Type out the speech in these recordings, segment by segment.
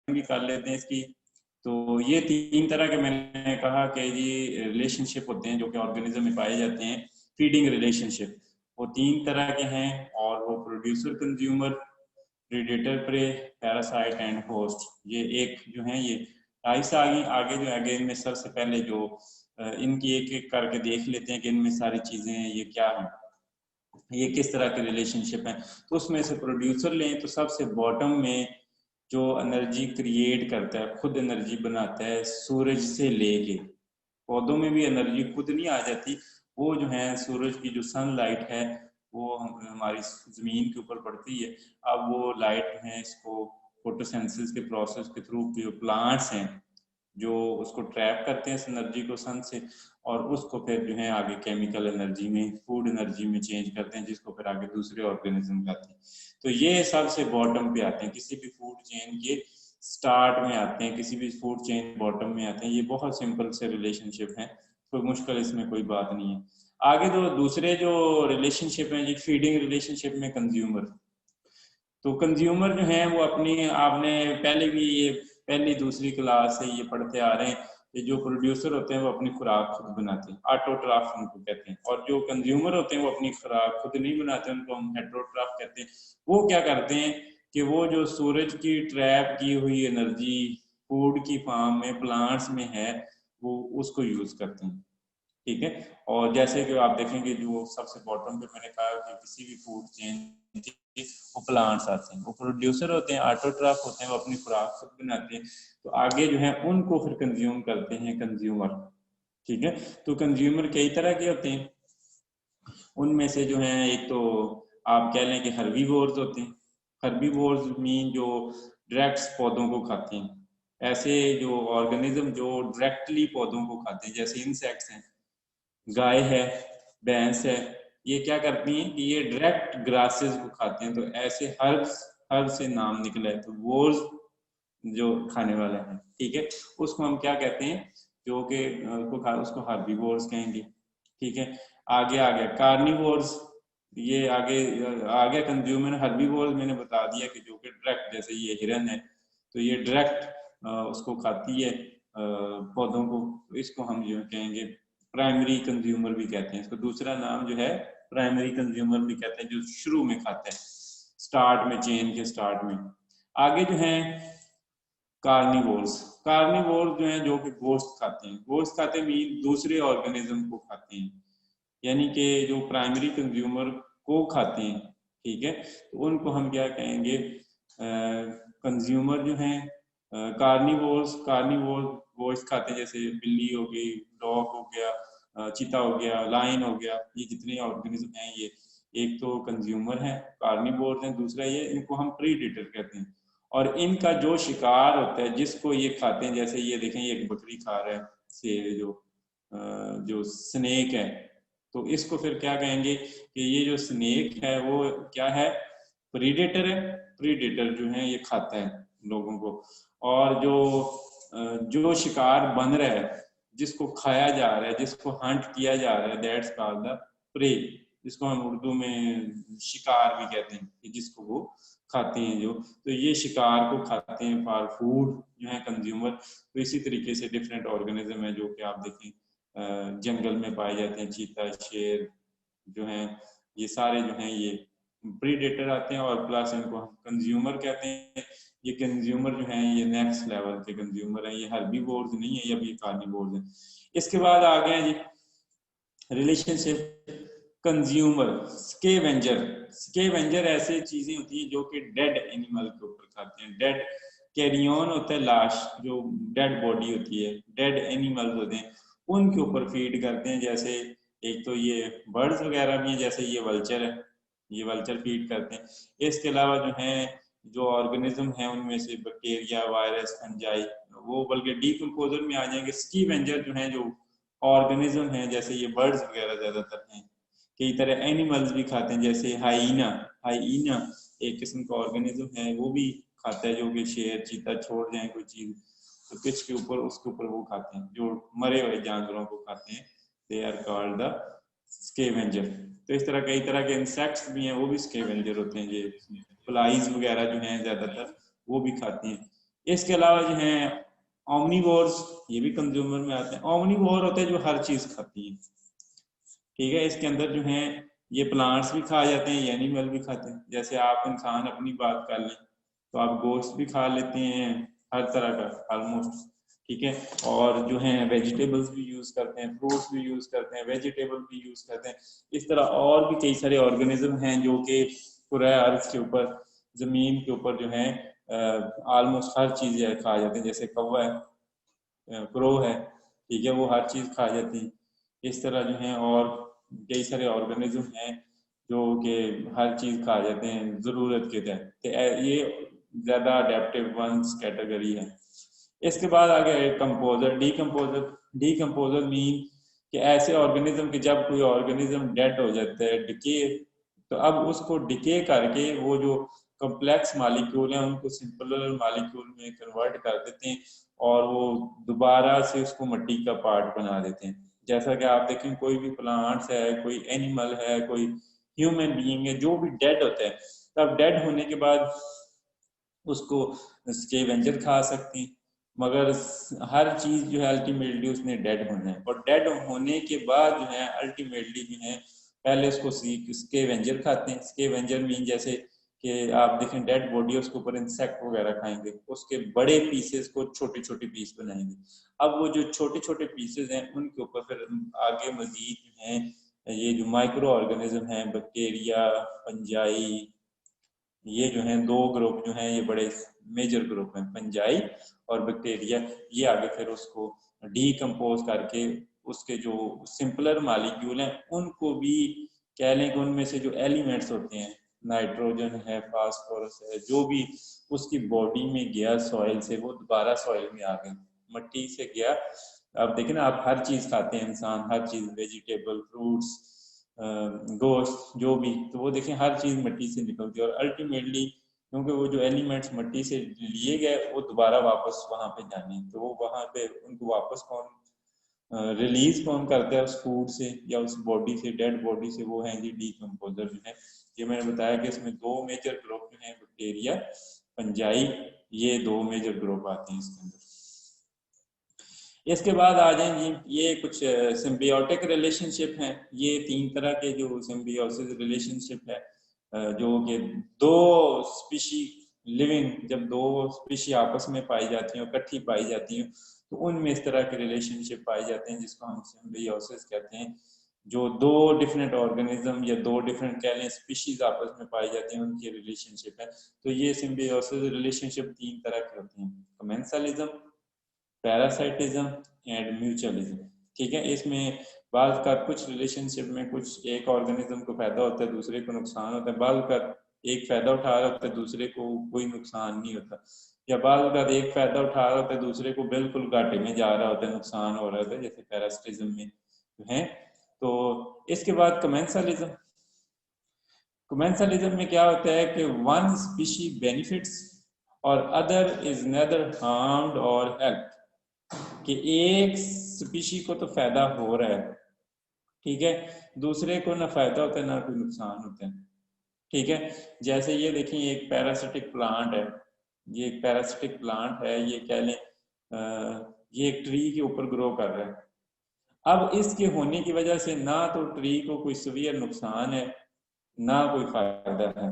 भी कर लेते हैं इसकी। तो ये 3 तरह के मैंने कहा कि जी रिलेशनशिप होते हैं जो कि ऑर्गेनिज्म में पाए जाते हैं। फीडिंग रिलेशनशिप वो 3 तरह के हैं, और वो producer consumer, predator pray, parasite and host, ये एक जो है ये ऐसा आगे जो आगे इनमें सबसे पहले जो इनकी एक एक करके देख लेते हैं कि इनमें सारी चीजें ये क्या है, ये किस तरह के रिलेशनशिप है। तो उसमें से प्रोड्यूसर लें तो सबसे बॉटम में जो एनर्जी क्रिएट करता है, खुद एनर्जी बनाता है सूरज से लेके, पौधों में भी एनर्जी खुद नहीं आ जाती, वो जो है सूरज की जो सनलाइट है वो हमारी जमीन के ऊपर पड़ती है। अब वो लाइट है इसको फोटोसिंथेसिस के प्रोसेस के थ्रू जो प्लांट्स हैं जो उसको ट्रैप करते हैं इस एनर्जी को सन से, और उसको फिर जो है आगे केमिकल एनर्जी में, फूड एनर्जी में चेंज करते हैं, जिसको फिर आगे दूसरे ऑर्गेनिज्म खाते हैं। तो ये सबसे बॉटम पे आते हैं, किसी भी फूड चेन के स्टार्ट में आते हैं, किसी भी फूड चेन बॉटम में आते हैं। ये बहुत सिंपल से रिलेशनशिप है, कोई मुश्किल इसमें कोई बात नहीं है। आगे तो दूसरे जो रिलेशनशिप है जी, फीडिंग रिलेशनशिप में कंज्यूमर। तो कंज्यूमर जो है वो अपनी, आपने पहले भी ये पहली दूसरी क्लास से ये पढ़ते आ रहे हैं कि जो प्रोड्यूसर होते हैं वो अपनी खुराक खुद बनाते हैं, ऑटोट्राफ उनको कहते हैं, और जो कंज्यूमर होते हैं वो अपनी खुराक खुद नहीं बनाते, उनको हम हेट्रोट्राफ कहते हैं। वो क्या करते हैं कि वो जो सूरज की ट्रैप की हुई एनर्जी फूड की फॉर्म में प्लांट्स में है वो उसको यूज करते हैं, ठीक है। और जैसे कि आप देखेंगे जो सबसे बॉटम पे मैंने कहा कि किसी भी फूड चेन वो प्लांट्स आते हैं, वो प्रोड्यूसर होते हैं, ऑटोट्रॉफ होते हैं, वो अपनी खुराक खुद बनाते हैं। तो आगे जो है उनको फिर कंज्यूम करते हैं कंज्यूमर, ठीक है। तो कंज्यूमर कई तरह के होते हैं, उनमें से जो है एक तो आप कह लें कि हर्बीवोर्स होते हैं। हर्बीवोर्स मीन जो डायरेक्ट पौधों को खाते हैं, ऐसे जो ऑर्गेनिज्म जो डायरेक्टली पौधों को खाते हैं, जैसे इंसेक्ट्स हैं, गाय है, भैंस है, ये क्या करती हैं कि ये डायरेक्ट ग्रासेस को खाते हैं। तो ऐसे हर्ब्स, हर्ब से नाम निकला है, तो वोर्स जो खाने वाले हैं, ठीक है, उसको हम क्या कहते हैं, जो कि उसको हर्बीवोर्स कहेंगे, ठीक है। आगे आ गया कार्निवोर्स, ये आगे आ गया कंज्यूमर। हर्बीवोर्स मैंने बता दिया कि जो कि डायरेक्ट, जैसे ये हिरन है तो ये डायरेक्ट उसको खाती है पौधों को, तो इसको हम जो कहेंगे प्राइमरी कंज्यूमर भी कहते हैं इसको। दूसरा नाम जो है प्राइमरी कंज्यूमर भी कहते हैं, जो शुरू में खाता है, स्टार्ट में, चेन के स्टार्ट में। आगे जो है कार्निवोर्स। कार्निवोर्स जो है जो कि गोश्त खाते हैं, गोश्त खाते मीन दूसरे ऑर्गेनिज्म को खाते हैं, यानी कि जो प्राइमरी कंज्यूमर को खाते हैं, ठीक है। तो उनको हम क्या कहेंगे, कंज्यूमर जो हैं कार्निवोर्स। कार्निवोर्स गोश्त खाते हैं, जैसे बिल्ली हो गई, डॉग हो गया, चीता हो गया, लायन हो गया, ये जितने ऑर्गेनिज्म हैं ये एक तो कंज्यूमर है, कार्निवोर्स हैं, दूसरा ये इनको हम प्रीडेटर कहते हैं। और इनका जो शिकार होता है जिसको ये खाते हैं, जैसे ये देखें ये एक बकरी खा रहा है से जो स्नेक है, तो इसको फिर क्या कहेंगे कि ये जो स्नेक है वो क्या है, प्रीडेटर है। प्रीडेटर जो है ये खाता है लोगों को, और जो शिकार बन रहा है, जिसको खाया जा रहा है, जिसको हंट किया जा रहा है, दैट्स कॉल्ड द प्रे, जिसको हम उर्दू में शिकार भी कहते हैं, कि जिसको वो खाते हैं जो, तो ये शिकार को खाते हैं फॉर फूड जो है कंज्यूमर। तो इसी तरीके से डिफरेंट ऑर्गेनिज्म है जो कि आप देखें जंगल में पाए जाते हैं, चीता, शेर जो हैं, ये सारे जो हैं ये प्रीडेटर आते हैं, और प्लस इनको हम कंज्यूमर कहते हैं। ये कंज्यूमर जो हैं ये नेक्स्ट लेवल के कंज्यूमर हैं, ये हर्बीवोर्स नहीं है, ये कार्निवोर्स हैं। इसके बाद आ गए जी रिलेशनशिप कंज्यूमर स्केवेंजर। स्केवेंजर ऐसे चीजें होती हैं जो कि डेड एनिमल के ऊपर खाते हैं। डेड कैरियन होता है, लाश, जो डेड बॉडी होती है, डेड एनिमल होते हैं, उनके ऊपर फीड करते हैं। जैसे एक तो ये बर्ड्स वगैरह भी हैं, जैसे ये वल्चर है, ये वल्चर फीड करते हैं। इसके अलावा जो है जो ऑर्गेनिज्म है उनमें से बैक्टीरिया, वायरस, फंजाई, वो बल्कि डीकम्पोजर में आ जाएंगे। स्कीवेंजर जो है जो ऑर्गेनिज्म है, जैसे ये बर्ड्स वगैरह ज्यादातर हैं। कई तरह एनिमल्स भी खाते हैं, जैसे हाइना, हाइना एक किस्म का ऑर्गेनिज्म है, वो भी खाता है, जो कि शेर, चीता छोड़ जाए कोई चीज तो पिच के ऊपर, उसके ऊपर वो खाते हैं, जो मरे हुए जानवरों को खाते हैं, they are called the scavenger. तो इस तरह कई तरह के इंसेक्ट्स भी हैं, वो भी स्केवेंजर होते हैं। ये फ्लाइज वगैरह जो हैं ज्यादातर वो भी खाती हैं। इसके अलावा जो है ओमनीवोर्स, ये भी कंज्यूमर में आते हैं। ओमनीवोर होते हैं जो हर चीज खाती है, ठीक है। इसके अंदर जो है ये प्लांट्स भी खा जाते हैं, ये एनिमल भी खाते हैं। जैसे आप इंसान अपनी बात कर लें तो आप गोश्त भी खा लेते हैं, हर तरह का ऑलमोस्ट, ठीक है। और जो है वेजिटेबल्स भी यूज करते हैं, फ्रूट्स भी यूज करते हैं, वेजिटेबल भी यूज करते हैं। इस तरह और भी कई सारे ऑर्गेनिज्म हैं जो कि पूरा अर्थ के ऊपर, जमीन के ऊपर जो है ऑलमोस्ट हर चीज खा जाते हैं। जैसे कौवा है, क्रो है, ठीक है, वो हर चीज खा जाती है। इस तरह जो है और कई सारे ऑर्गेनिज्म हैं जो कि हर चीज खा जाते हैं जरूरत के तहत। तो ये ज्यादा अडेप्टिव वंस कैटेगरी है। इसके बाद आ गया कंपोजर, डीकम्पोजर। डीकम्पोजर मीन कि ऐसे ऑर्गेनिज्म के जब कोई ऑर्गेनिज्म डेड हो जाता है, डिके, तो अब उसको डिके करके वो जो कॉम्प्लेक्स मालिक्यूल हैं उनको सिंपलर मालिक्यूल में कन्वर्ट कर देते हैं और वो दोबारा से उसको मिट्टी का पार्ट बना देते हैं। जैसा कि आप देखें कोई भी प्लांट्स है, कोई एनिमल है, कोई ह्यूमन बीइंग है, जो भी डेड होता है, तब डेड होने के बाद उसको स्केवेंजर खा सकती हैं। मगर हर चीज जो है अल्टीमेटली उसने डेड होना है, और डेड होने के बाद जो है अल्टीमेटली जो है पहले उसको स्केवेंजर खाते हैं। स्केवेंजर मीन जैसे कि आप देखें डेड बॉडी, उसके ऊपर इंसेक्ट वगैरह खाएंगे, उसके बड़े पीसेस को छोटे छोटे पीस बनाएंगे। अब वो जो छोटे छोटे पीसेस हैं उनके ऊपर फिर आगे मजीद जो है ये जो माइक्रो ऑर्गेनिज्म है, बैक्टीरिया, फंजाई, ये जो है दो ग्रुप जो हैं ये बड़े मेजर ग्रुप हैं, फंजाई और बैक्टीरिया। ये आगे फिर उसको डीकम्पोज करके उसके जो सिंपलर मालिक्यूल हैं उनको भी कह लें कि उनमें से जो एलिमेंट्स होते हैं, नाइट्रोजन है, फास्फोरस है, जो भी उसकी बॉडी में गया सॉइल से, वो दोबारा सॉइल में आ गया, मिट्टी से गया। अब देखें ना, आप हर चीज खाते हैं इंसान, हर चीज, वेजिटेबल, फ्रूट्स, गोश्त, जो भी, तो वो देखें हर चीज मिट्टी से निकलती है और अल्टीमेटली क्योंकि वो जो एलिमेंट्स मिट्टी से लिए गए वो दोबारा वापस वहां पे जाने, तो वो वहां पे उनको वापस कौन रिलीज कौन करता है उस फूड से या उस बॉडी से, डेड बॉडी से, वो है जी डीकम्पोजर जो है। ये मैंने बताया कि इसमें दो मेजर ग्रुप जो है, बैक्टीरिया, फंजाई, ये दो मेजर ग्रुप आते हैं इसके अंदर। इसके बाद आ जाए जी, ये कुछ सिम्बियोटिक रिलेशनशिप हैं। ये तीन तरह के जो सिम्बियोसिस रिलेशनशिप है, जो कि दो स्पीशी लिविंग, जब दो स्पीशी आपस में पाई जाती हैं, इकट्ठी पाई जाती हैं, तो उनमें इस तरह के रिलेशनशिप पाए जाते हैं जिसको हम सिम्बियोसिस कहते हैं। जो दो डिफरेंट ऑर्गेनिज्म या दो डिफरेंट कह लें स्पीशीज आपस में पाई जाती हैं, उनकी रिलेशनशिप है। तो ये सिम्बियोसिस रिलेशनशिप तीन तरह के होते हैं, कमेंसलिज्म, पैरासाइटिज्म एंड म्यूचुअलिज्म, ठीक है। इसमें बाल का कुछ रिलेशनशिप में कुछ एक ऑर्गेनिज्म को फायदा होता है, दूसरे को नुकसान होता है। बाल का एक फायदा उठा रहा होता है, दूसरे को कोई नुकसान नहीं होता, या बाल का एक फायदा उठा रहा होता है, दूसरे को बिल्कुल घाटे में जा रहा होता है, नुकसान हो रहा होता है, जैसे पैरासिटिज्म में है। तो इसके बाद कमेंसलिज्म। कमेंसलिज्म में क्या होता है कि वन स्पीशी बेनिफिट्स और अदर इज नेदर हार्म्ड और हेल्प, कि एक स्पीशी को तो फायदा हो रहा है, ठीक है, दूसरे को ना फायदा होता है ना कोई नुकसान होता है, ठीक है। जैसे ये देखिए एक पैरासिटिक प्लांट है, ये एक पैरासिटिक प्लांट है, ये कह लें ये एक ट्री के ऊपर ग्रो कर रहा है। अब इसके होने की वजह से ना तो ट्री को कोई सीवियर नुकसान है, ना कोई फायदा है,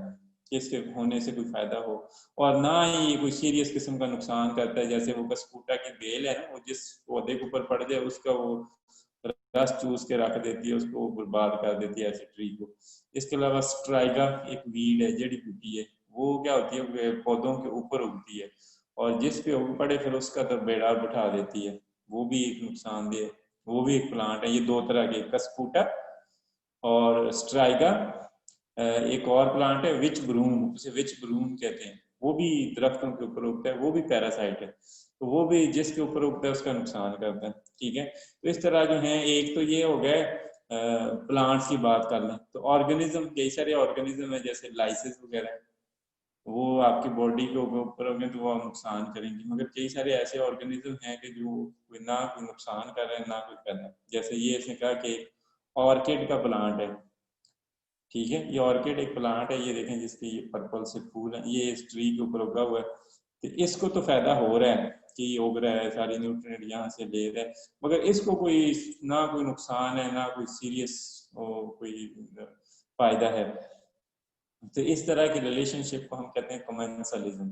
इसके होने से कोई फायदा हो, और ना ही ये कोई सीरियस किस्म का नुकसान करता है। जैसे वो कस्कूटा की बेल है ना, वो जिस पौधे के ऊपर पड़ जाए उसका वो रस चूस के रख देती है, उसको बर्बाद कर देती है ऐसे ट्री को। इसके अलावा स्ट्राइगा एक वीड है, जड़ी बूटी है, वो क्या होती है पौधों के ऊपर उगती है और जिस पे उग पड़े फिर उसका तो बेड़ा उठा देती है, वो भी एक नुकसानदेह, वो भी एक प्लांट है। ये दो तरह के, कस्कूटा और स्ट्राइगा। एक और प्लांट है विच ब्रूम, उसे विच ब्रूम कहते हैं, वो भी दरख्तों के ऊपर उगता है, वो भी पैरासाइट है, तो वो भी जिसके ऊपर उगता है उसका नुकसान करता है, ठीक है। तो इस तरह जो है, एक तो ये हो गए प्लांट्स की बात कर लें, तो ऑर्गेनिज्म, कई सारे ऑर्गेनिज्म है जैसे लाइसिस वगैरह, वो आपकी बॉडी के ऊपर होंगे तो वो नुकसान करेंगे, मगर कई सारे ऐसे ऑर्गेनिज्म हैं कि जो ना कोई नुकसान कर रहे हैं ना कोई फायदा। जैसे ये इसने कहा कि ऑर्किड का प्लांट है, ठीक है, ये ऑर्किड एक प्लांट है, ये देखें जिसके ये पर्पल से फूल है, ये इस ट्री के ऊपर उगा हुआ है। तो इसको तो फायदा हो रहा है कि उग रहा है, सारी न्यूट्रिएंट यहाँ से ले रहा है, मगर इसको कोई ना कोई नुकसान है ना कोई सीरियस कोई फायदा है। तो इस तरह की रिलेशनशिप को हम कहते हैं कमेंसलिज्म,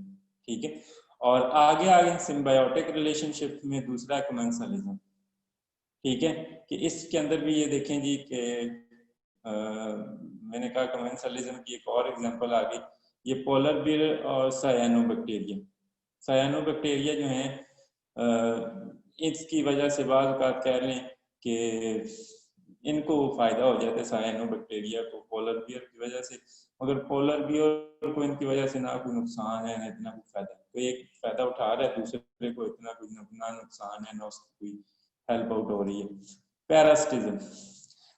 ठीक है। और आगे आगे सिम्बायोटिक रिलेशनशिप में दूसरा कमेंसलिज्म, ठीक है, कि इसके अंदर भी ये देखें जी कि मैंने कहा कमेंसलिज्म की एक और एग्जांपल आ गई, ये पोलर बियर और सायानोबैक्टीरिया। सायानोबैक्टीरिया जो है इसकी वजह से बाद का कह लें कि इनको फायदा हो जाता है सायानोबैक्टीरिया को पोलर बियर की वजह से, मगर पोलर बियर को इनकी वजह से ना कोई नुकसान है ना इतना कोई फायदा, कोई एक फायदा उठा रहा है, दूसरे को इतना कोई ना नुकसान है ना उसकी कोई हेल्प आउट हो रही है। पैरासिटिज्म,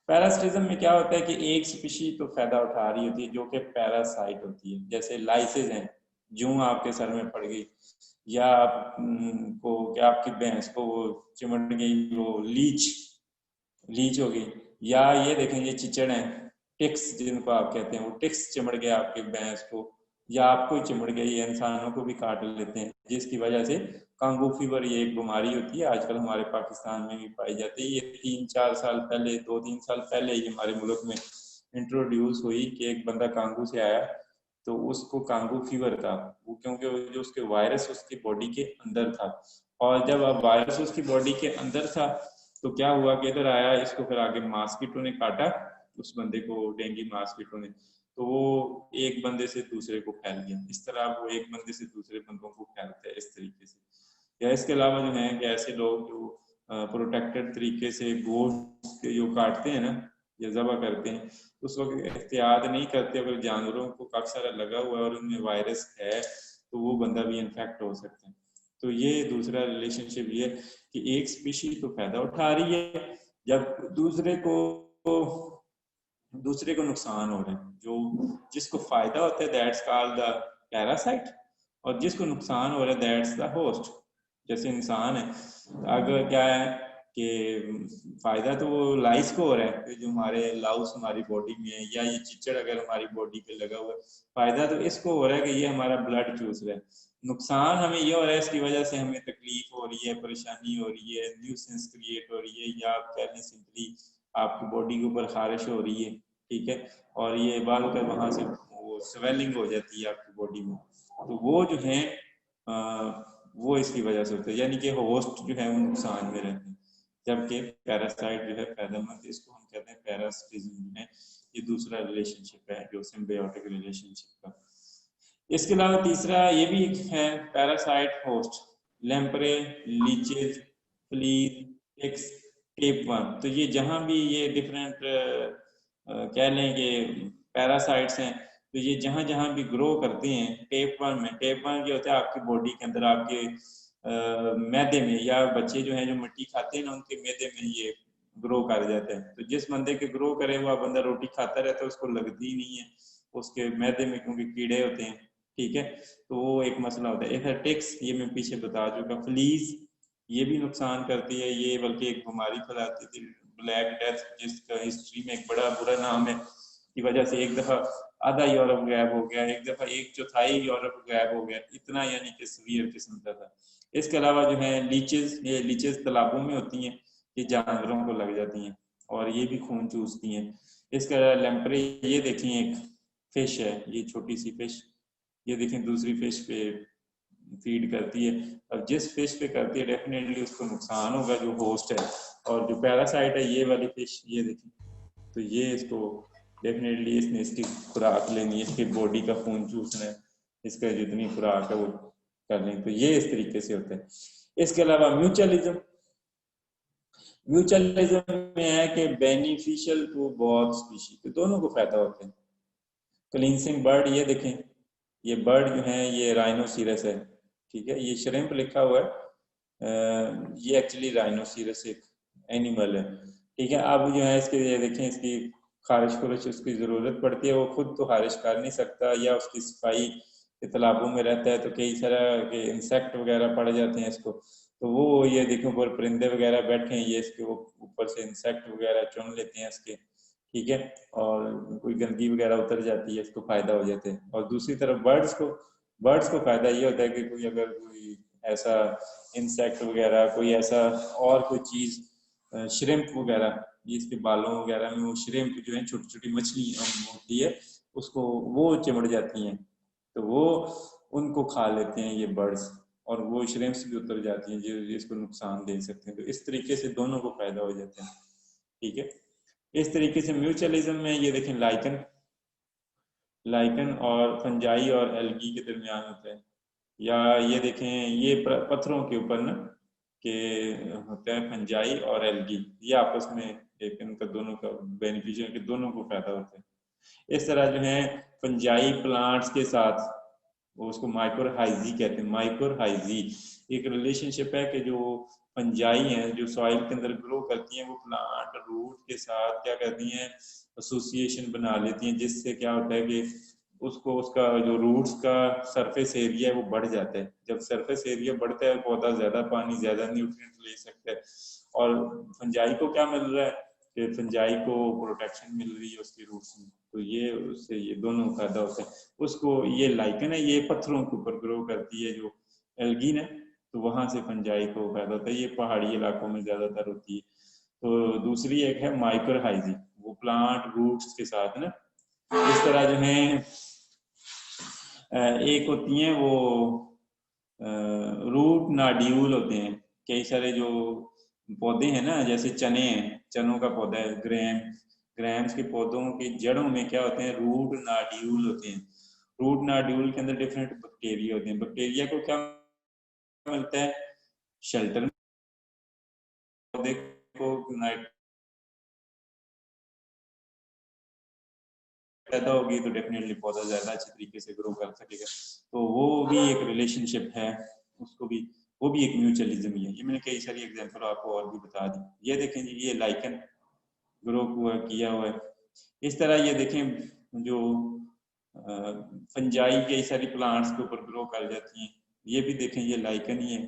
पैरासिटिज्म में क्या होता है कि एक स्पीशी तो फायदा उठा रही होती है जो कि पैरासाइट होती है, जैसे लाइसेज हैं, जूं आपके सर में पड़ गई, या को क्या आपकी भैंस को वो चिमट गई, वो लीच हो गई, या ये देखें ये चिचड़ है, टिक्स जिनको आप कहते हैं, वो टिक्स चिमड़ गए आपकी भैंस को, या आपको चिमड़ गई, इंसानों को भी काट लेते हैं, जिसकी वजह से कांगो फीवर ये एक बीमारी होती है, आजकल हमारे पाकिस्तान में भी पाई जाती है। ये 3-4 साल पहले, 2-3 साल पहले ही हमारे मुल्क में इंट्रोड्यूस हुई कि एक बंदा कांगो से आया तो उसको कांगो फीवर था, वो क्योंकि जो उसके वायरस उसकी बॉडी के अंदर था, और जब अब वायरस उसकी बॉडी के अंदर था तो क्या हुआ कि इधर आया, इसको फिर आगे मॉस्किटो ने काटा, उस बंदे को डेंगू मॉस्किटो ने, तो वो एक बंदे से दूसरे को फैल गया। इस तरह वो एक बंदे से दूसरे बंदों को फैलता है इस तरीके से। या इसके अलावा जो है कि ऐसे लोग जो प्रोटेक्टेड तरीके से गोश्त जो काटते हैं ना या ज़बह करते हैं, उस वक्त एहतियात नहीं करते, अगर जानवरों को काफी सारा लगा हुआ है और उनमें वायरस है तो वो बंदा भी इन्फेक्ट हो सकता है। तो ये दूसरा रिलेशनशिप ये कि एक स्पीशी तो फायदा उठा रही है जब दूसरे को नुकसान हो रहा है, जो जिसको फायदा होता है दैट्स कॉल्ड द पैरासाइट, और जिसको नुकसान हो रहा है दैट्स द होस्ट। जैसे इंसान है, अगर क्या है कि फायदा तो वो लाइस को हो रहा है कि जो हमारे लाउस हमारी बॉडी में है, या ये चिचड़ अगर हमारी बॉडी पे लगा हुआ है, फायदा तो इसको हो रहा है कि ये हमारा ब्लड चूस रहा है। नुकसान हमें ये हो रहा है इसकी वजह से हमें तकलीफ हो रही है, परेशानी हो रही है, न्यूसेंस क्रिएट हो रही है, या आप कह लें सिंपली आपकी बॉडी के ऊपर खारिश हो रही है, ठीक है, और ये बाल कर वहां से वो स्वेलिंग हो जाती है आपकी बॉडी में, तो वो जो है वो इसकी वजह से होता है, यानी कि होस्ट जो है वो नुकसान में रहते हैं, जबकि पैरासाइट जो है फायदेमंद, इसको हम कहते हैं पैरासिटिज्म है। ये दूसरा रिलेशनशिप है जो सिम्बायोटिक रिलेशनशिप का। इसके अलावा तीसरा ये भी है parasite host, lamprey, leeches, fleas, ticks, tapeworm. तो ये जहां भी ये डिफरेंट कह लें कि पैरासाइट्स हैं, तो ये जहां जहां भी ग्रो करते हैं, टेपवर्म में, टेपवर्म क्या होता है आपकी बॉडी के अंदर, आपके मैदे में, या बच्चे जो हैं जो मिट्टी खाते हैं ना उनके मैदे में ये ग्रो कर जाता है, तो जिस बंदे के ग्रो करे हुआ बंदा रोटी खाता रहता है उसको लगती ही नहीं है उसके मैदे में, क्योंकि कीड़े होते हैं, ठीक है, तो वो एक मसला होता है। एथेटिक्स ये मैं पीछे बता चुका। फ्लीज ये भी नुकसान करती है, ये बल्कि एक बीमारी फैलाती थी ब्लैक डेथ, जिसका हिस्ट्री में एक बड़ा बुरा नाम है, की वजह से एक दफा आधा यूरोप गायब हो गया, एक दफा 1/4 यूरोप गायब हो गया, इतना यानी कि सीवियर किस्म का था। इसके अलावा जो है लीचेस, ये लीचेस तालाबों में होती हैं, ये जानवरों को लग जाती हैं और ये भी खून चूसती हैं। इसके अलावा लेम्प्रे, ये देखें एक फिश है, ये छोटी सी फिश, ये देखें दूसरी फिश पे फीड करती है, अब जिस फिश पे करती है डेफिनेटली उसको नुकसान होगा जो होस्ट है, और जो पैरासाइट है ये वाली फिश, ये देखें, तो ये इसको डेफिनेटली इसने इसकी खुराक लेनी है, इसकी बॉडी का खून चूसना है, इसका जितनी खुराक है वो कर लें, तो ये इस तरीके से होता है। इसके अलावा म्यूचुअलिज्म, म्यूचुअलिज्म में है कि बेनिफिशियल टू बोथ स्पीशीज, तो दोनों को फायदा होता है। क्लींसिंग बर्ड, ये देखें, ये बर्ड जो है ये राइनोसिरस है, ठीक है, ये श्रिम्प लिखा हुआ है, ये एक्चुअली राइनोसिरस एक एनिमल है, ठीक है। अब जो है इसके ये देखें, इसकी खारिश खुरिश उसकी ज़रूरत पड़ती है, वो खुद तो खारिश कर नहीं सकता, या उसकी सफाई के तालाबों में रहता है तो कई तरह के इंसेक्ट वगैरह पड़ जाते हैं इसको, तो वो ये देखो ऊपर परिंदे वगैरह बैठे हैं, ये इसके वो ऊपर से इंसेक्ट वगैरह चुन लेते हैं इसके, ठीक है, और कोई गंदगी वगैरह उतर जाती है, इसको फायदा हो जाता है। और दूसरी तरफ बर्ड्स को फायदा ये होता है कि कोई अगर कोई ऐसा इंसेक्ट वगैरह, कोई ऐसा और कोई चीज, श्रिम्प वगैरह, इसके बालों वगैरह में वो श्रिम्प जो है छोटी छोटी मछली होती है, उसको वो चिमड़ जाती हैं, तो वो उनको खा लेते हैं ये बर्ड्स, और वो श्रिम्प्स भी उतर जाती हैं जो इसको नुकसान दे सकते हैं। तो इस तरीके से दोनों को फायदा हो जाता है। ठीक है, इस तरीके से म्यूचुअलिज्म में ये देखें लाइकन और फंजाई और एल्गी के दरमियान होता है, या ये देखें ये पत्थरों के ऊपर ना के होता है फंजाई और एल्गी, ये आपस में एक इनका दोनों का बेनिफिशियल के दोनों को फायदा होता है। इस तरह जो है फंजाई प्लांट्स के साथ, वो उसको माइक्रोहाइजी कहते हैं, माइक्रोहाइजी एक रिलेशनशिप है कि जो फंजाई हैं जो सॉइल के अंदर ग्रो करती हैं, वो प्लांट रूट के साथ क्या करती हैं, एसोसिएशन बना लेती हैं, जिससे क्या होता है कि उसको उसका जो रूट्स का सरफेस एरिया है वो बढ़ जाता है। जब सरफेस एरिया बढ़ता है पौधा ज्यादा पानी ज्यादा न्यूट्रिएंट ले सकता है, और फंजाई को क्या मिल रहा है कि फंजाई को प्रोटेक्शन मिल रही है उसके रूट्स में, तो ये उससे ये दोनों फायदा होता है उसको। ये लाइकन है, ये पत्थरों के ऊपर ग्रो करती है जो एल्गीन है, तो वहां से फंजाई को फायदा होता है, ये पहाड़ी इलाकों में ज्यादातर होती है। तो दूसरी एक है माइक्रोहाइजी, वो प्लांट रूट्स के साथ ना इस तरह जो है एक होती हैं वो रूट नाड्यूल होते हैं, कई सारे जो पौधे हैं ना, जैसे चने हैं, चनों का पौधा है ग्रैम्स के पौधों की जड़ों में क्या होते हैं, रूट नाड्यूल होते हैं। रूट नाड्यूल के अंदर डिफरेंट बैक्टीरिया होते हैं, बैक्टीरिया को क्या मिलता है, शेल्टर, पौधे को नाइट पैदा होगी तो डेफिनेटली पौधा ज्यादा अच्छे तरीके से ग्रो कर सकेगा। तो वो भी एक रिलेशनशिप है, उसको भी, वो भी एक म्यूचुअलिज्म ही है। ये मैंने कई सारी एग्जांपल आपको और भी बता दी। ये देखें जी, ये लाइकन ग्रो हुआ किया हुआ है। इस तरह ये देखें जो फंजाई कई सारी प्लांट्स के ऊपर ग्रो कर जाती हैं, ये भी देखें ये लाइकन ही है।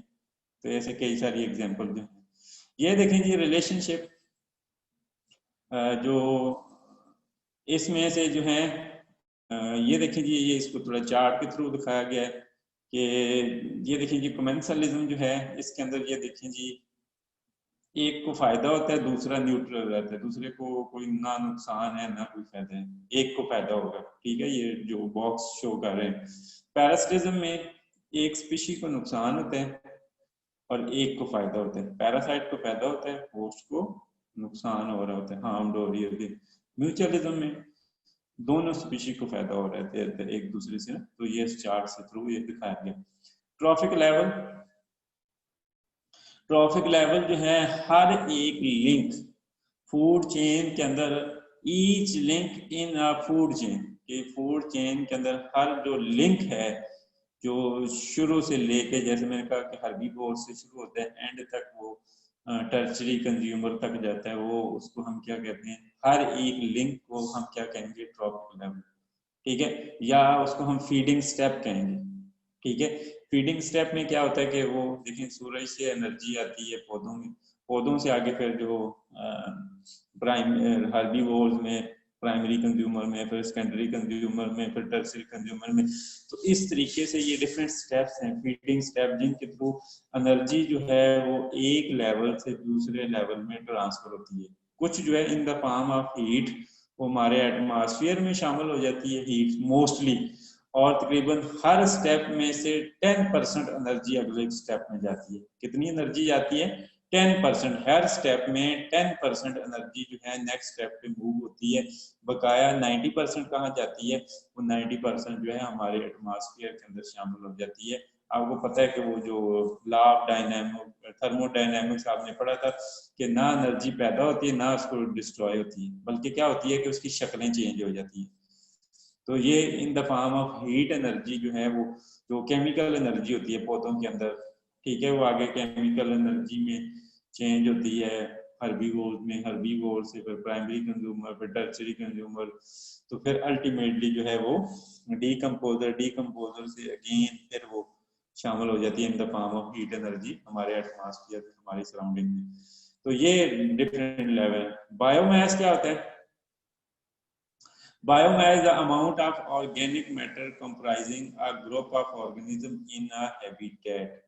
तो ऐसे कई सारी एग्जांपल जो ये देखें जी रिलेशनशिप जो इसमें से जो है ये देखें जी, ये इसको थोड़ा चार्ट के थ्रू दिखाया गया है कि ये देखें जी कमेंसलिज्म जो है इसके अंदर ये देखें जी, एक को फायदा होता है दूसरा न्यूट्रल रहता है, दूसरे को कोई ना नुकसान है ना कोई फायदा है, एक को फायदा होगा। ठीक है, ये जो बॉक्स शो कर रहे हैं, पैरासिटिज्म में एक स्पीशी को नुकसान होता है और एक को फायदा होता है, पैरासाइट को फायदा होता है, होस्ट को नुकसान हो रहा होता है, हार्म्ड हो रही होती है। म्यूचुअलिज्म में दोनों स्पीशी को फायदा हो रहा है एक दूसरे से। तो ये इस चार्ट से थ्रू ये दिखाया गया। ट्रॉफिक लेवल जो है, हर एक लिंक फूड चेन के अंदर, each link in a food chain, के फूड चेन के अंदर हर जो लिंक है, जो शुरू से लेके, जैसे मैंने कहा कि हर्बीवोर से शुरू होता है एंड तक वो टर्चरी कंज्यूमर तक जाता है, वो उसको हम क्या कहते हैं, हर एक लिंक को हम क्या कहेंगे, ट्रॉफिक लेवल। ठीक है, या उसको हम फीडिंग स्टेप कहेंगे। ठीक है, फीडिंग स्टेप में क्या होता है कि वो देखिए सूरज से एनर्जी आती है पौधों में, पौधों से आगे फिर जो प्राइम हर्बीवोर्स में प्राइमरी कंज्यूमर में, फिर सेकेंडरी कंज्यूमर में, फिर टर्शियरी कंज्यूमर में। तो इस तरीके से ये डिफरेंट स्टेप्स हैं, फीडिंग स्टेप, जिनके थ्रू एनर्जी जो है वो एक लेवल से दूसरे लेवल में ट्रांसफर होती है। कुछ जो है in the form of heat, वो हमारे एटमॉस्फेयर में शामिल हो जाती है हीट मोस्टली, और तकरीबन हर स्टेप में से 10% एनर्जी अगले स्टेप में जाती है। कितनी एनर्जी जाती है, 10%। हर स्टेप में 10% एनर्जी जो है नेक्स्ट स्टेप पे मूव होती है। बकाया 90% कहाँ जाती है, वो 90% जो है हमारे एटमॉस्फेयर के अंदर शामिल हो जाती है। आपको पता है कि वो जो लॉ ऑफ डायनामिक थर्मोडायनामिक्स आपने पढ़ा था कि ना एनर्जी पैदा होती है ना उसको डिस्ट्रॉय होती है, बल्कि क्या होती है कि उसकी शक्लें चेंज हो जाती हैं। तो ये in the form of heat energy जो है, वो जो केमिकल एनर्जी होती है पौधों के अंदर, ठीक है, वो आगे केमिकल एनर्जी में चेंज होती है हर्बीवोर से फिर प्राइमरी कंज्यूमर, फिर टर्शियरी कंज्यूमर, तो फिर अल्टीमेटली जो है वो डीकंपोजर से अगेन फिर वो शामिल हो जाती है in the form of heat energy हमारे एटमॉस्फेयर में, हमारी सराउंडिंग में। तो ये डिफरेंट लेवल। बायोमास क्या होता है, biomass the amount of organic matter comprising a group of organism in a habitat.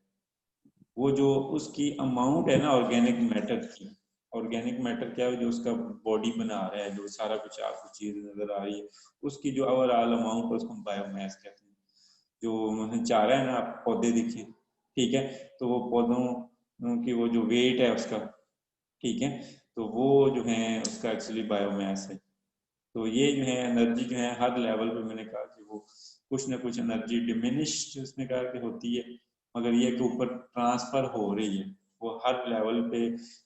वो जो उसकी अमाउंट है ना ऑर्गेनिक मैटर की, ऑर्गेनिक मैटर क्या है, जो उसका बॉडी बना रहा है, जो सारा कुछ आपको चीज नजर आ रही है, उसकी जो ओवरऑल अमाउंट है उसको हम बायोमास कहते हैं। जो चारा है ना, आप पौधे दिखे, ठीक है, तो वो पौधों की वो जो वेट है उसका, ठीक है, तो वो जो है उसका एक्चुअली बायोमास है। तो ये जो है एनर्जी जो है हर लेवल पे, मैंने कहा कि वो कुछ ना कुछ एनर्जी डिमिनिश्ड उसने कहा कि होती है, मगर ये कि ऊपर ट्रांसफर हो रही है वो हर लेवल पे।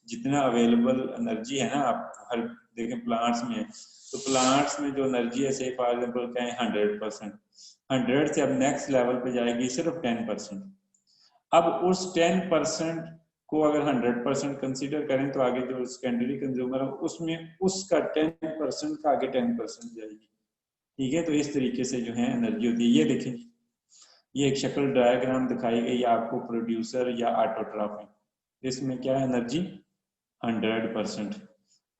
जितना अवेलेबल एनर्जी है ना, आप हर देखें प्लांट्स में, तो प्लांट्स में जो एनर्जी है, से फॉर एग्जाम्पल क्या है 100%, 100 से अब नेक्स्ट लेवल पे जाएगी सिर्फ 10%। अब उस 10% को अगर 100% कंसीडर करें तो आगे जो सेकेंडरी कंज्यूमर है उसमें उसका 10% का आगे 10% जाएगी, ठीक है। तो इस तरीके से जो है एनर्जी होती है। ये देखें, ये एक शक्ल डायग्राम दिखाई गई आपको, प्रोड्यूसर या ऑटोट्रॉफ है, इसमें क्या है एनर्जी 100%।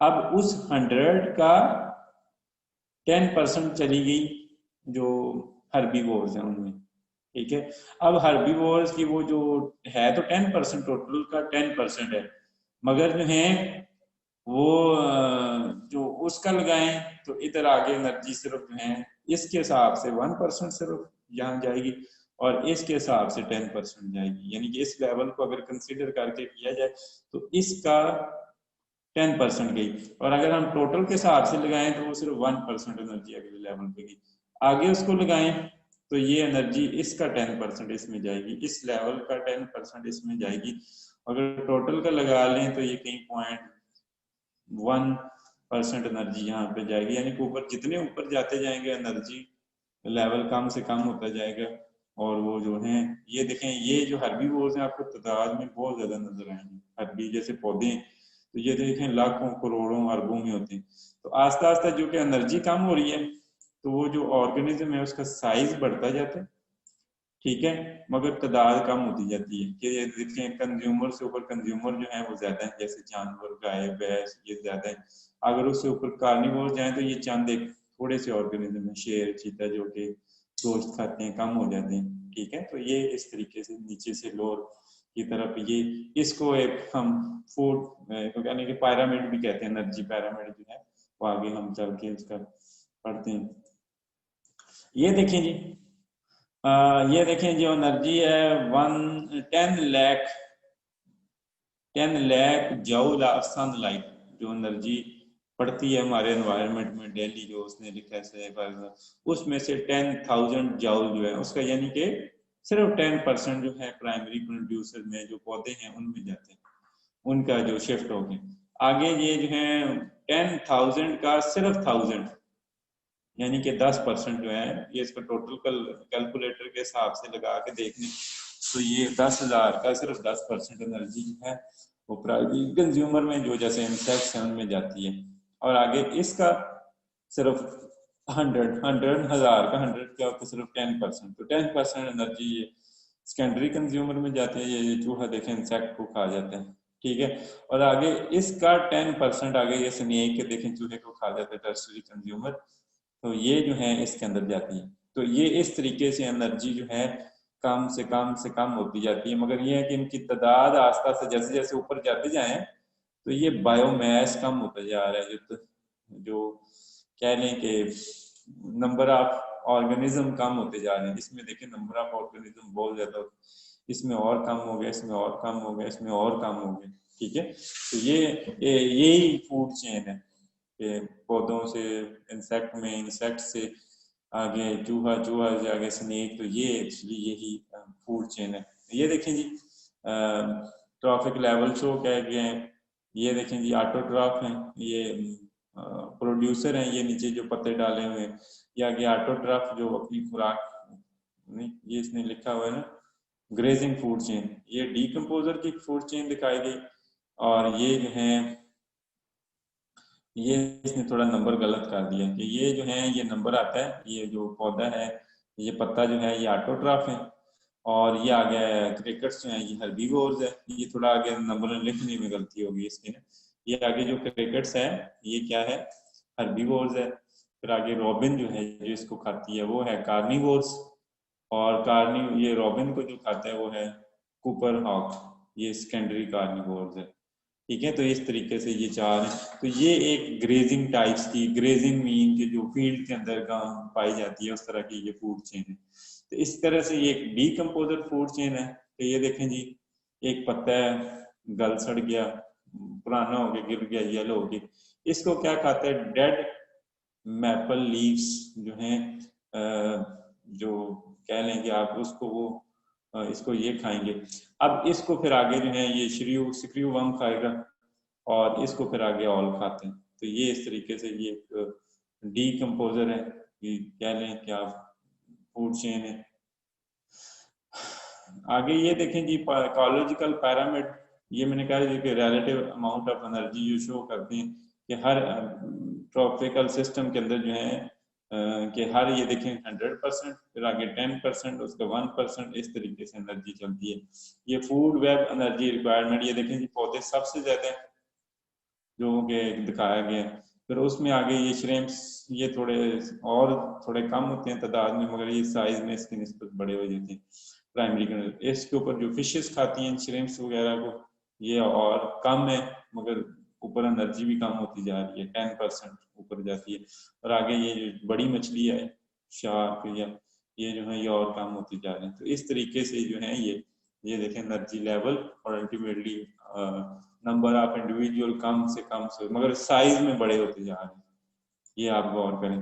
अब उस 100 का 10% चली गई जो हर्बीवोर्स हैं उनमें, ठीक है। अब हर्बीवोर्स की वो जो है तो 10%, टोटल का 10% है, मगर जो है वो जो उसका लगाएं तो इधर आगे एनर्जी सिर्फ जो है इसके हिसाब से 1% सिर्फ यहाँ जाएगी, और इसके हिसाब से 10% जाएगी। यानी कि इस लेवल को अगर कंसीडर करके किया जाए तो इसका 10% गई, और अगर हम टोटल के हिसाब से लगाएं तो वो सिर्फ 1% एनर्जी अगले लेवल पे गई। आगे उसको लगाएं तो ये एनर्जी इसका 10% इसमें जाएगी, इस लेवल का 10% इसमें जाएगी। अगर टोटल का लगा लें तो ये कहीं 0.1% एनर्जी यहाँ पे जाएगी। यानी कि ऊपर जितने ऊपर जाते जाएंगे एनर्जी लेवल कम से कम होता जाएगा। और वो जो है ये देखें, ये जो हर्बीवोर्स हैं आपको तादाद में बहुत ज्यादा नजर आएंगे, हर्बी जैसे पौधे हैं, तो ये देखें लाखों करोड़ों अरबों में होते हैं। तो आस्ता आस्ता जो कि एनर्जी कम हो रही है तो वो जो ऑर्गेनिज्म है उसका साइज बढ़ता जाता है, ठीक है, मगर तादाद कम होती जाती है। कि देखें कंज्यूमर से ऊपर कंज्यूमर जो है वो ज्यादा है, जैसे जानवर गाय भैंस ये ज्यादा है। अगर उससे ऊपर कार्निवोर जाए तो ये चंद एक थोड़े से ऑर्गेनिज्म है, शेर चीता जो कि गोश्त खाते हैं, कम हो जाते हैं, ठीक है। तो ये इस तरीके से नीचे से लोअर की तरफ ये, इसको एक हम फूड यानी कि पैरामिड भी कहते हैं, एनर्जी पैरामिड जो है वो आगे हम चल के उसका पढ़ते हैं। ये देखें जी, ये देखें जो एनर्जी है 10 लाख जूल ऑफ सनलाइट, जो एनर्जी पड़ती है हमारे एनवायरनमेंट में डेली, जो उसने लिखा है उसमें से 10,000 जूल जो है उसका, यानी कि सिर्फ 10% जो है प्राइमरी प्रोड्यूसर में जो पौधे हैं उनमें जाते हैं, उनका जो शिफ्ट हो गया। आगे ये जो है 10,000 का सिर्फ 1000, यानी कि 10% जो है, ये इसका टोटल कैलकुलेटर के हिसाब से लगा के देखने तो ये 10,000 का सिर्फ 10% एनर्जी जो है वो प्राइमरी कंज्यूमर में जो जैसे इंसेक्ट्स हैं उनमें जाती है। और आगे इसका सिर्फ 100 का 100 क्या होता है, सिर्फ 10%, तो 10% एनर्जी ये सेकेंडरी कंज्यूमर में जाते हैं। ये चूहा देखें इंसेक्ट को खा जाते हैं, ठीक है। और आगे इसका 10% आगे ये स्नेक के देखें चूहे को खा जाते हैं, टर्सरी कंज्यूमर, तो ये जो है इसके अंदर जाती है। तो ये इस तरीके से एनर्जी जो है कम से कम से कम होती जाती है, मगर ये है कि इनकी तादाद आस्ता आस्ता जैसे जैसे ऊपर जाते जाएं तो ये बायोमास कम होता जा रहा है। जो कह लें कि नंबर ऑफ ऑर्गेनिज्म कम होते जा रहे हैं। इसमें देखिए नंबर ऑफ ऑर्गेनिज्म बहुत ज्यादा होते, इसमें और कम हो गया, इसमें और कम हो गया, इसमें और कम हो गया, ठीक है। तो ये यही फूड चेन है कि पौधों से इंसेक्ट में, इंसेक्ट से आगे चूहा, चूहा से आगे स्नेक, तो ये एक्चुअली यही फूड चेन है। ये देखें जी ट्रॉफिक लेवल शो क्या गया है, ये देखें जी ऑटोट्रॉफ है, ये प्रोड्यूसर हैं, ये नीचे जो पत्ते डाले हुए हैं, ये आगे ऑटोट्रॉफ जो अपनी खुराक, नहीं ये इसने लिखा हुआ है ना ग्रेजिंग फूड चेन, ये डीकम्पोजर की फूड चेन दिखाई गई। और ये जो है ये इसने थोड़ा नंबर गलत कर दिया कि ये जो है ये नंबर आता है, ये जो पौधा है ये पत्ता जो है ये ऑटोट्रॉफ है, और ये आ गया क्रिकेट्स जो है ये हर्बीवोर्स है। ये थोड़ा आगे नंबर लिखने में गलती होगी इसकी ना, ये आगे जो क्रिकेट्स है ये क्या है, हर्बीवोर्स है। फिर आगे रॉबिन जो है जो इसको खाती है वो है कार्निवोर्स, और ये रॉबिन को जो खाता है वो है कूपर हॉक, ये सेकेंडरी कार्निवोर्स है। ठीक है, तो इस तरीके से ये चार हैं। तो ये एक ग्रेजिंग टाइप्स की, ग्रेजिंग मीन के जो फील्ड के अंदर पाई जाती है उस तरह की ये फूड चेन है। तो इस तरह से ये एक डीकम्पोजर फूड चेन है। तो ये देखें जी, एक पत्ता है, गल सड़ गया, पुराना हो गया, गिर गया, येलो हो गया, इसको क्या खाता है, डेड मैपल लीव्स जो हैं, जो कह लेंगे आप उसको, वो इसको ये खाएंगे। अब इसको फिर आगे जो है ये स्क्रू वर्म खाएगा, और इसको फिर आगे ऑल खाते हैं। तो ये इस तरीके से ये एक डीकम्पोजर है, ये कह लें कि आप फूड चेन है। आगे ये देखें जी, इकोलॉजिकल पैरामिड, ये मैंने कहा जी कि रिलेटिव अमाउंट ऑफ एनर्जी जो शो करते हैं कि हर ट्रॉपिकल सिस्टम के अंदर जो है कि हर, ये देखें 100%, फिर आगे 10%, उसका 1%, इस तरीके से एनर्जी चलती है। ये फूड वेब एनर्जी रिक्वायरमेंट, ये देखें जी पौधे सबसे ज्यादा जो कि दिखाया गया है। फिर उसमें आगे ये श्रिम्प्स, ये थोड़े कम होते हैं तादाद में, मगर ये साइज में इसकी निस्बत बड़े हो जाते हैं प्राइमरी कंडीशन। इसके ऊपर जो फिशेस खाती हैं श्रिम्प्स वगैरह को, ये और कम है, मगर ऊपर एनर्जी भी कम होती जा रही है, 10% ऊपर जाती है। और आगे ये जो बड़ी मछली है, शार्क, या ये जो है ये और कम होती जा रही है। तो इस तरीके से जो है ये देखें एनर्जी लेवल, और अल्टीमेटली नंबर ऑफ इंडिविजुअल कम से मगर साइज में बड़े होते जा रहे हैं, ये आप गौर करें।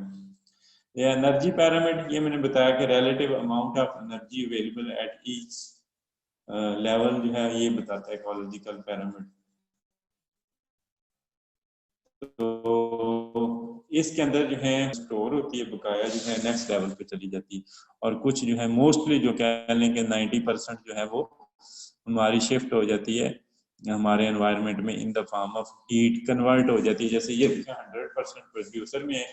ये एनर्जी पैरामिड, ये मैंने बताया कि relative amount of energy available at each level जो है ये बताता है इकोलॉजिकल पैरामिड। तो इसके अंदर जो है स्टोर होती है, बकाया जो है नेक्स्ट लेवल पे चली जाती है, और कुछ जो है मोस्टली जो कह लें कि 90% जो है वो हमारी शिफ्ट हो जाती है हमारे एनवायरनमेंट में, in the form of heat convert हो जाती है। जैसे ये 100% प्रोड्यूसर में है,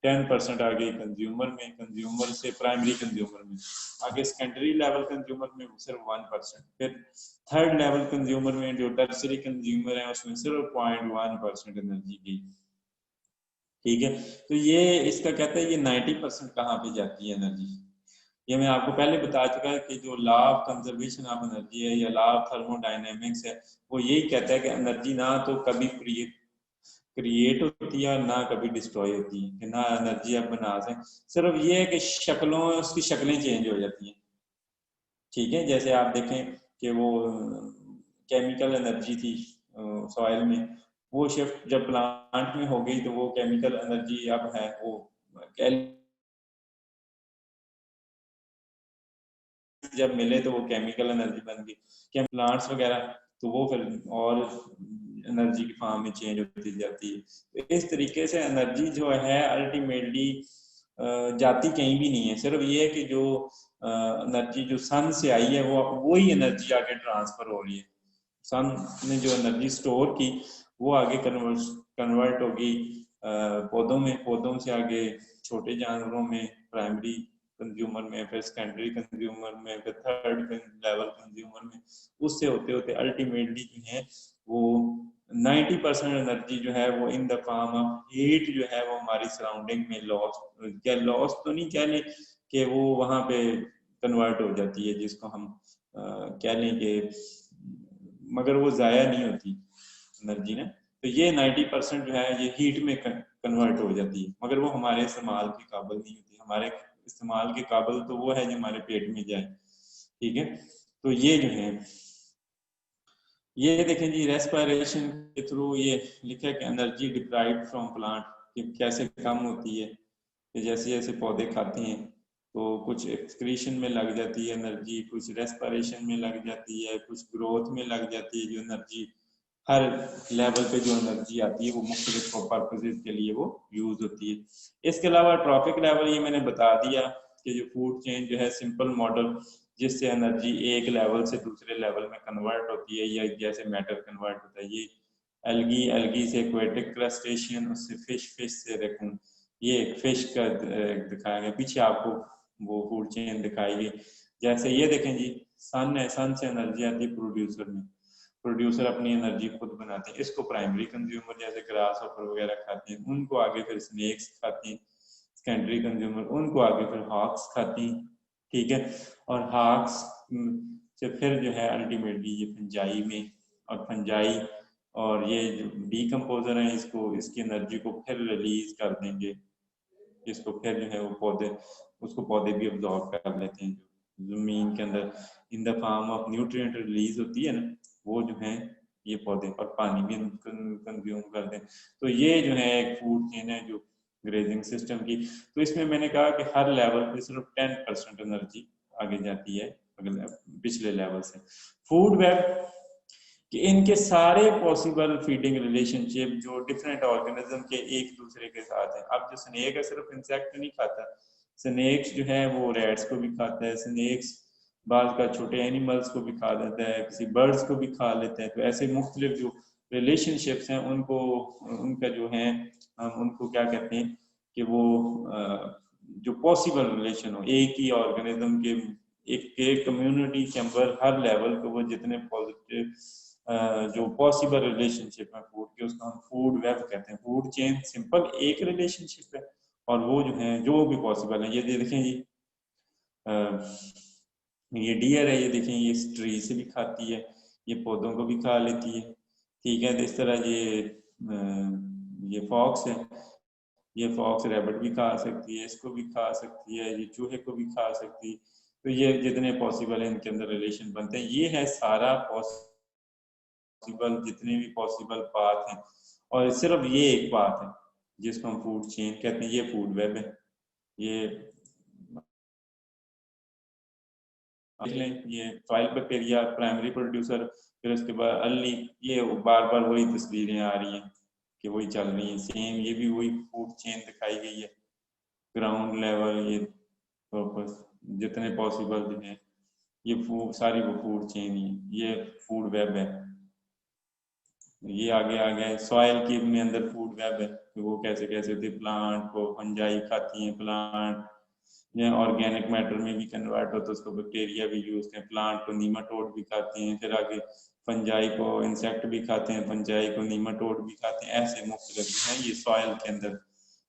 10% आगे कंज्यूमर में, कंज्यूमर से प्राइमरी कंज्यूमर में, आगे सेकेंडरी लेवल कंज्यूमर में सिर्फ 1%, फिर थर्ड लेवल कंज्यूमर में जो टर्सरी कंज्यूमर है उसमें सिर्फ 0.1% एनर्जी की। ठीक है, तो ये इसका कहता है ये 90% कहाँ पे जाती है एनर्जी। ये मैं आपको पहले बता चुका है कि जो law of conservation of energy है या लॉ ऑफ थर्मोडायनेमिक्स है, वो यही कहता है कि एनर्जी ना तो कभी क्रिएट होती है ना कभी डिस्ट्रॉय होती है, कि ना एनर्जी आप बना सकते, सिर्फ ये है कि उसकी शक्लें चेंज हो जाती हैं। ठीक है, जैसे आप देखें कि वो केमिकल एनर्जी थी सॉइल में, वो शिफ्ट जब प्लांट में हो गई तो वो केमिकल एनर्जी अब है वो जब मिले तो वो केमिकल एनर्जी बन गई प्लांट्स वगैरह, तो वो फिर और एनर्जी की फॉर्म में चेंज होती जाती है। तो इस तरीके से एनर्जी जो है अल्टीमेटली जाती कहीं भी नहीं है, सिर्फ ये है कि जो एनर्जी जो सन से आई है वो ही एनर्जी आगे ट्रांसफर हो रही है। सन ने जो एनर्जी स्टोर की वो आगे कन्वर्ट होगी पौधों में, पौधों से आगे छोटे जानवरों में, प्राइमरी कंज्यूमर में, फिर सेकेंडरी कंज्यूमर में, फिर थर्ड लेवल कंज्यूमर में, उससे होते होते अल्टीमेटली जो है वो 90% एनर्जी जो है वो in the form of heat जो है वो हमारी सराउंडिंग में लॉस, क्या लॉस तो नहीं कह लें कि वो वहां पे कन्वर्ट हो जाती है, जिसको हम कह लें कि, मगर वो जाया नहीं होती एनर्जी ना। तो ये 90% जो है ये हीट में कन्वर्ट हो जाती है, मगर वो हमारे इस्तेमाल के काबिल नहीं होती। हमारे इस्तेमाल के काबिल तो वो है जो हमारे पेट में जाए। ठीक है, तो ये जो है ये देखें जी, रेस्पिरेशन के थ्रू ये लिखा है कि एनर्जी डिप्राइव्ड फ्रॉम प्लांट कैसे कम होती है, कि जैसे जैसे पौधे खाते हैं तो कुछ एक्सक्रीशन में लग जाती है एनर्जी, कुछ रेस्पिरेशन में लग जाती है, कुछ ग्रोथ में लग जाती है। जो एनर्जी हर लेवल पे जो एनर्जी आती है वो मुख्तलिफ पर्पसेस के लिए वो यूज होती है। इसके अलावा ट्रॉपिक लेवल ये मैंने बता दिया कि जो फूड चेन जो है सिंपल मॉडल, जिससे एनर्जी एक लेवल से दूसरे लेवल में कन्वर्ट होती है, या जैसे मैटर कन्वर्ट होता है। ये एल्गी से एक्वेटिक क्रस्टेशियन, उससे फिश से रैकून, ये एक फिश का दिखाया गया, पीछे आपको वो फूड चेन दिखाई गई। जैसे ये देखें जी, सन है, सन से एनर्जी आती है प्रोड्यूसर में, प्रोड्यूसर अपनी एनर्जी खुद बनाते हैं। इसको प्राइमरी कंज्यूमर जैसे ग्रास हॉपर वगैरह खाते हैं, उनको आगे फिर स्नेक्स खाते हैं, सेकेंडरी कंज्यूमर, उनको आगे फिर हॉक्स खाती हैं, ठीक है। और हॉक्स से फिर जो है अल्टीमेटली ये फंजाई में, और फंजाई और ये जो डीकम्पोजर हैं इसको, इसकी एनर्जी को फिर रिलीज कर देंगे, इसको फिर जो है वो पौधे, उसको पौधे भी अब्जॉर्ब कर लेते हैं, जमीन के अंदर in the form of nutrient release होती है ना, वो जो है ये पौधे, और पानी भी कंज्यूम करते हैं। तो ये जो है एक फूड चेन है जो ग्रेजिंग सिस्टम की। तो इसमें मैंने कहा कि हर लेवल पे सिर्फ 10% एनर्जी आगे जाती है अगले पिछले लेवल से। फूड वेब कि इनके सारे पॉसिबल फीडिंग रिलेशनशिप जो डिफरेंट ऑर्गेनिज्म के एक दूसरे के साथ हैं। अब जो स्नेक है सिर्फ इंसेक्ट नहीं खाता, स्नेक्स जो है वो रैट्स को भी खाता है, स्नेक्स बाज का छोटे एनिमल्स को भी खा देता है, किसी बर्ड्स को भी खा लेते हैं। तो ऐसे मुख्तलिफ जो रिलेशनशिप्स हैं उनको, उनका जो है हम उनको क्या कहते हैं कि वो जो पॉसिबल रिलेशन हो एक ही ऑर्गेनिज्म के, एक कम्युनिटी के अंदर हर लेवल पे वो जितने पॉजिटिव जो पॉसिबल रिलेशनशिप है फूड के, उसको हम फूड वेब कहते हैं। फूड चेन सिंपल एक रिलेशनशिप है, और वो जो है जो भी पॉसिबल है, ये देखें जी ये डियर है, ये देखें ये ट्री से भी खाती है, ये पौधों को भी खा लेती है, ठीक है। तो इस तरह ये फॉक्स है, ये फॉक्स रैबिट भी खा सकती है, इसको भी खा सकती है, ये चूहे को भी खा सकती है। तो ये जितने पॉसिबल है इनके अंदर रिलेशन बनते हैं, ये है सारा पॉसिबल, जितने भी पॉसिबल पाथ हैं, और सिर्फ ये एक पाथ है जिसको हम फूड चेन कहते हैं, ये फूड वेब है। ये देख लें, ये सॉइल बैक्टीरिया प्राइमरी प्रोड्यूसर, फिर उसके बाद अर्ली, ये बार बार वही तस्वीरें आ रही हैं कि वही चल रही हैं, सेम ये भी वही फूड चेन दिखाई गई है। ग्राउंड लेवल ये जितने पॉसिबल जो है, ये सारी वो फूड चेन ही, ये फूड वेब है। ये आगे आ गया सॉइल के में अंदर फूड वेब है कि वो कैसे कैसे थे, प्लांट को फंजाई खाती हैं, प्लांट या ऑर्गेनिक मैटर में भी कन्वर्ट होता है, उसको बैक्टीरिया भी यूज करते हैं, प्लांट को नीमाटोड भी खाते हैं, फिर आगे फंजाई को इंसेक्ट भी खाते हैं, फंजाई को नीमाटोड भी खाते हैं। ऐसे मुख्तलिफ जो है ये सॉइल के अंदर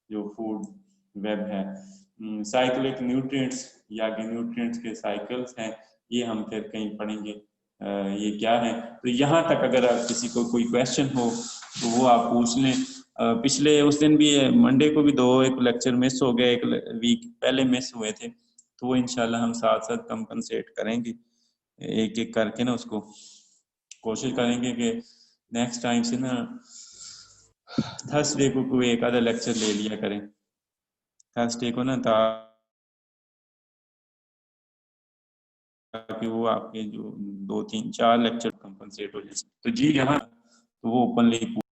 जो फूड वेब है। साइक्लिक न्यूट्रिएंट्स, या न्यूट्रिएंट्स के साइकिल्स हैं, ये हम फिर कहीं पढ़ेंगे ये क्या है। तो यहाँ तक अगर आप किसी को कोई क्वेश्चन हो तो वो आप पूछ लें। पिछले उस दिन भी मंडे को भी एक लेक्चर मिस हो गए, एक वीक पहले मिस हुए थे, तो वो इंशाल्लाह हम साथ साथ कंपनसेट करेंगे, एक एक करके ना उसको कोशिश करेंगे कि नेक्स्ट टाइम से ना थर्सडे को कोई एक आधा लेक्चर ले लिया करें, थर्सडे को ना, ताकि वो आपके जो 2 3 4 लेक्चर कंपनसेट हो जाए। तो जी यहाँ तो वो ओपनली